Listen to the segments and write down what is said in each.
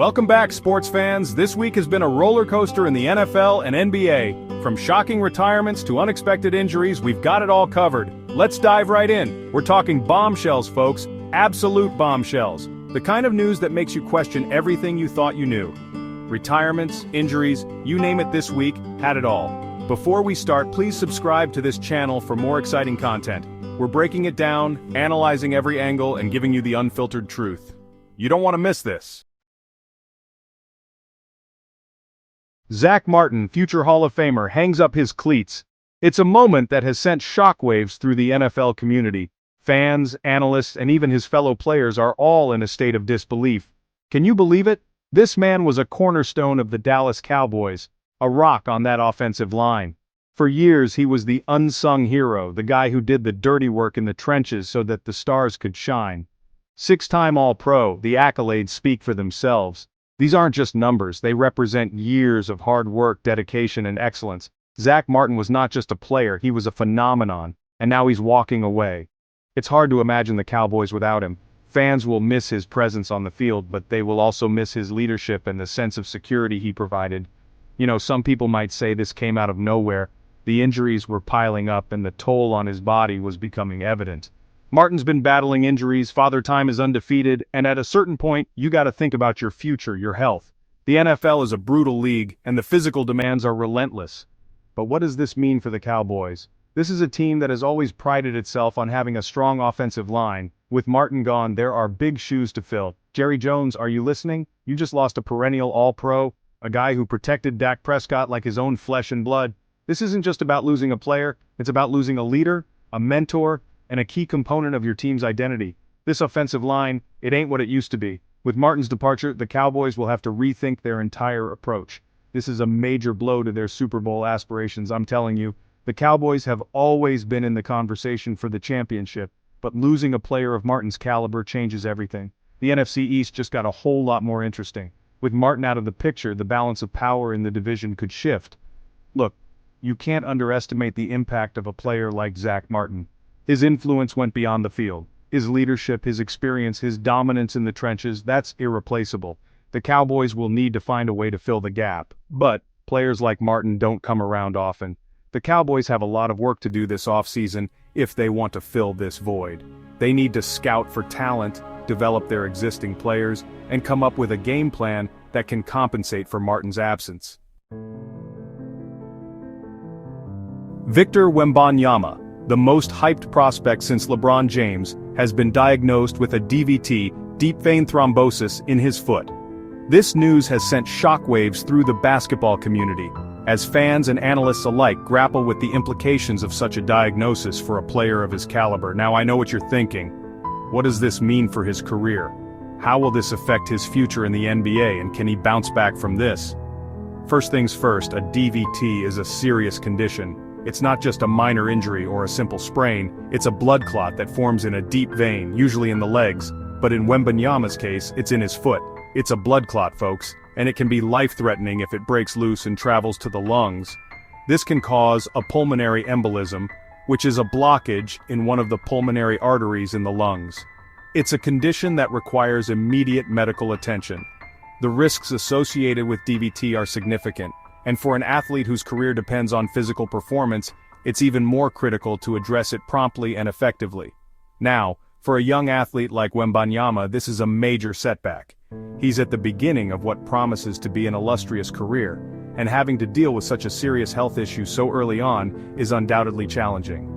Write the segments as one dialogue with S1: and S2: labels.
S1: Welcome back, sports fans. This week has been a roller coaster in the NFL and NBA. From shocking retirements to unexpected injuries, we've got it all covered. Let's dive right in. We're talking bombshells, folks. Absolute bombshells. The kind of news that makes you question everything you thought you knew. Retirements, injuries, you name it, this week had it all. Before we start, please subscribe to this channel for more exciting content. We're breaking it down, analyzing every angle, and giving you the unfiltered truth. You don't want to miss this. Zack Martin, future Hall of Famer, hangs up his cleats. It's a moment that has sent shockwaves through the NFL community. Fans, analysts, and even his fellow players are all in a state of disbelief. Can you believe it? This man was a cornerstone of the Dallas Cowboys, a rock on that offensive line. For years he was the unsung hero, the guy who did the dirty work in the trenches so that the stars could shine. Six-time All-Pro, the accolades speak for themselves. These aren't just numbers, they represent years of hard work, dedication, and excellence. Zack Martin was not just a player, he was a phenomenon, and now he's walking away. It's hard to imagine the Cowboys without him. Fans will miss his presence on the field, but they will also miss his leadership and the sense of security he provided. You know, some people might say this came out of nowhere. The injuries were piling up and the toll on his body was becoming evident. Martin's been battling injuries, Father Time is undefeated, and at a certain point, you gotta think about your future, your health. The NFL is a brutal league, and the physical demands are relentless. But what does this mean for the Cowboys? This is a team that has always prided itself on having a strong offensive line. With Martin gone, there are big shoes to fill. Jerry Jones, are you listening? You just lost a perennial All-Pro, a guy who protected Dak Prescott like his own flesh and blood. This isn't just about losing a player, it's about losing a leader, a mentor, and a key component of your team's identity. This offensive line, it ain't what it used to be. With Martin's departure, the Cowboys will have to rethink their entire approach. This is a major blow to their Super Bowl aspirations, I'm telling you. The Cowboys have always been in the conversation for the championship, but losing a player of Martin's caliber changes everything. The NFC East just got a whole lot more interesting. With Martin out of the picture, the balance of power in the division could shift. Look, you can't underestimate the impact of a player like Zack Martin. His influence went beyond the field. His leadership, his experience, his dominance in the trenches, that's irreplaceable. The Cowboys will need to find a way to fill the gap. But players like Martin don't come around often. The Cowboys have a lot of work to do this offseason if they want to fill this void. They need to scout for talent, develop their existing players, and come up with a game plan that can compensate for Martin's absence. Victor Wembanyama, the most hyped prospect since LeBron James, has been diagnosed with a DVT, deep vein thrombosis, in his foot. This news has sent shockwaves through the basketball community, as fans and analysts alike grapple with the implications of such a diagnosis for a player of his caliber. Now I know what you're thinking. What does this mean for his career? How will this affect his future in the NBA, and can he bounce back from this? First things first, a DVT is a serious condition. It's not just a minor injury or a simple sprain, it's a blood clot that forms in a deep vein, usually in the legs, but in Wembanyama's case, it's in his foot. It's a blood clot, folks, and it can be life-threatening if it breaks loose and travels to the lungs. This can cause a pulmonary embolism, which is a blockage in one of the pulmonary arteries in the lungs. It's a condition that requires immediate medical attention. The risks associated with DVT are significant, and for an athlete whose career depends on physical performance, it's even more critical to address it promptly and effectively. Now, for a young athlete like Wembanyama, this is a major setback. He's at the beginning of what promises to be an illustrious career, and having to deal with such a serious health issue so early on is undoubtedly challenging.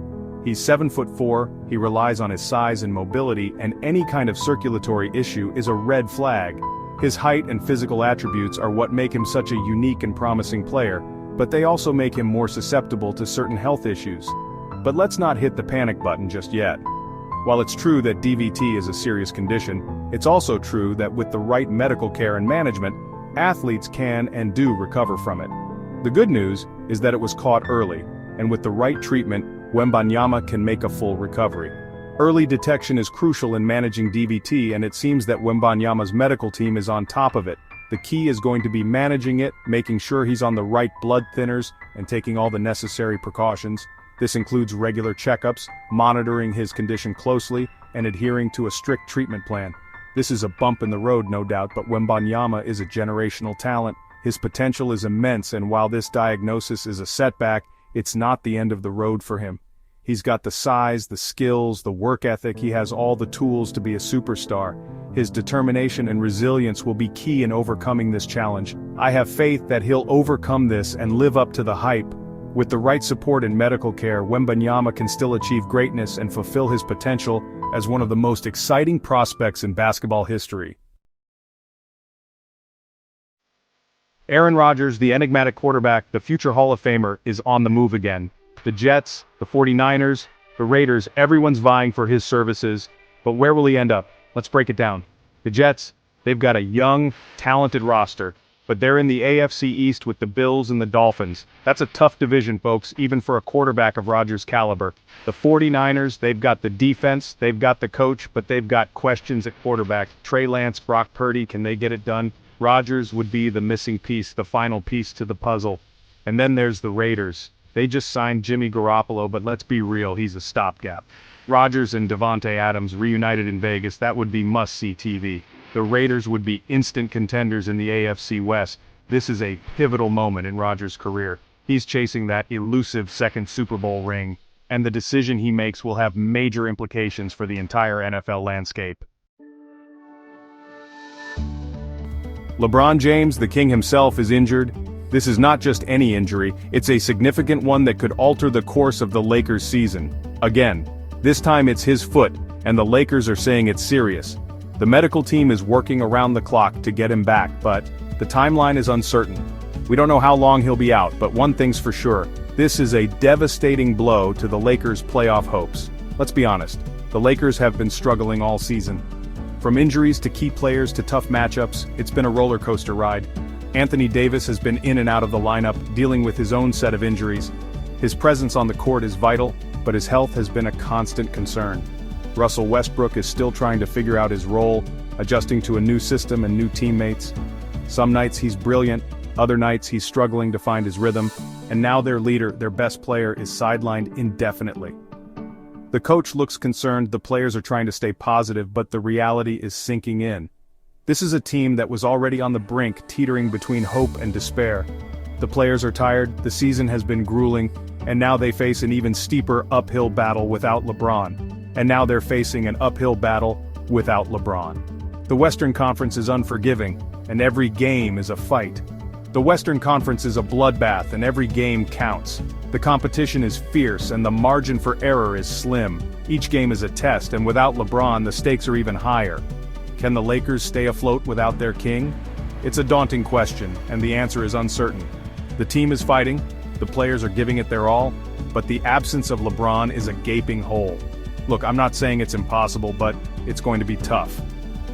S1: He's 7'4", he relies on his size and mobility, and any kind of circulatory issue is a red flag. His height and physical attributes are what make him such a unique and promising player, but they also make him more susceptible to certain health issues. But let's not hit the panic button just yet. While it's true that DVT is a serious condition, it's also true that with the right medical care and management, athletes can and do recover from it. The good news is that it was caught early, and with the right treatment, Wembanyama can make a full recovery. Early detection is crucial in managing DVT, and it seems that Wembanyama's medical team is on top of it. The key is going to be managing it, making sure he's on the right blood thinners, and taking all the necessary precautions. This includes regular checkups, monitoring his condition closely, and adhering to a strict treatment plan. This is a bump in the road, no doubt, but Wembanyama is a generational talent. His potential is immense, and while this diagnosis is a setback, it's not the end of the road for him. He's got the size, the skills, the work ethic. He has all the tools to be a superstar. His determination and resilience will be key in overcoming this challenge. I have faith that he'll overcome this and live up to the hype. With the right support and medical care, Wembanyama can still achieve greatness and fulfill his potential as one of the most exciting prospects in basketball history. Aaron Rodgers, the enigmatic quarterback, the future Hall of Famer, is on the move again. The Jets, the 49ers, the Raiders, everyone's vying for his services, but where will he end up? Let's break it down. The Jets, they've got a young, talented roster, but they're in the AFC East with the Bills and the Dolphins. That's a tough division, folks, even for a quarterback of Rodgers' caliber. The 49ers, they've got the defense, they've got the coach, but they've got questions at quarterback. Trey Lance, Brock Purdy, can they get it done? Rodgers would be the missing piece, the final piece to the puzzle. And then there's the Raiders. They just signed Jimmy Garoppolo, but let's be real, he's a stopgap. Rodgers and Devontae Adams reunited in Vegas, that would be must-see TV. The Raiders would be instant contenders in the AFC West. This is a pivotal moment in Rodgers' career. He's chasing that elusive second Super Bowl ring, and the decision he makes will have major implications for the entire NFL landscape. LeBron James, the king himself, is injured. This is not just any injury, it's a significant one that could alter the course of the Lakers' season. Again, this time it's his foot, and the Lakers are saying it's serious. The medical team is working around the clock to get him back, but the timeline is uncertain. We don't know how long he'll be out, but one thing's for sure. This is a devastating blow to the Lakers' playoff hopes. Let's be honest, the Lakers have been struggling all season. From injuries to key players to tough matchups, it's been a roller coaster ride. Anthony Davis has been in and out of the lineup, dealing with his own set of injuries. His presence on the court is vital, but his health has been a constant concern. Russell Westbrook is still trying to figure out his role, adjusting to a new system and new teammates. Some nights he's brilliant, other nights he's struggling to find his rhythm, and now their leader, their best player, is sidelined indefinitely. The coach looks concerned, the players are trying to stay positive, but the reality is sinking in. This is a team that was already on the brink, teetering between hope and despair. The players are tired, the season has been grueling, and now they face an even steeper uphill battle without LeBron. And now they're facing an uphill battle without LeBron. The Western Conference is unforgiving, and every game is a fight. The Western Conference is a bloodbath, and every game counts. The competition is fierce, and the margin for error is slim. Each game is a test, and without LeBron, the stakes are even higher. Can the Lakers stay afloat without their king? It's a daunting question, and the answer is uncertain. The team is fighting, the players are giving it their all, but the absence of LeBron is a gaping hole. Look, I'm not saying it's impossible, but it's going to be tough.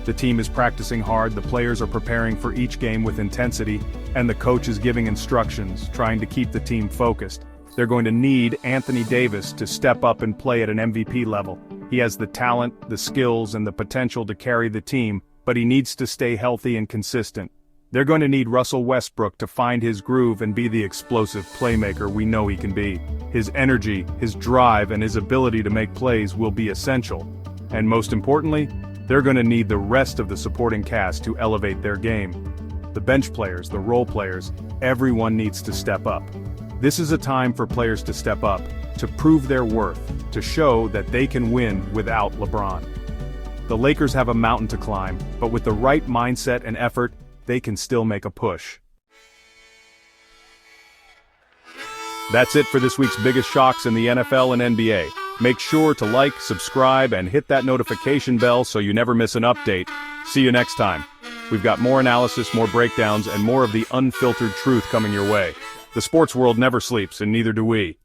S1: The team is practicing hard, the players are preparing for each game with intensity, and the coach is giving instructions, trying to keep the team focused. They're going to need Anthony Davis to step up and play at an MVP level. He has the talent, the skills, and the potential to carry the team, but he needs to stay healthy and consistent. They're going to need Russell Westbrook to find his groove and be the explosive playmaker we know he can be. His energy, his drive, and his ability to make plays will be essential. And most importantly, they're going to need the rest of the supporting cast to elevate their game. The bench players, the role players, everyone needs to step up. This is a time for players to step up, to prove their worth, to show that they can win without LeBron. The Lakers have a mountain to climb, but with the right mindset and effort, they can still make a push. That's it for this week's biggest shocks in the NFL and NBA. Make sure to like, subscribe, and hit that notification bell so you never miss an update. See you next time. We've got more analysis, more breakdowns, and more of the unfiltered truth coming your way. The sports world never sleeps, and neither do we.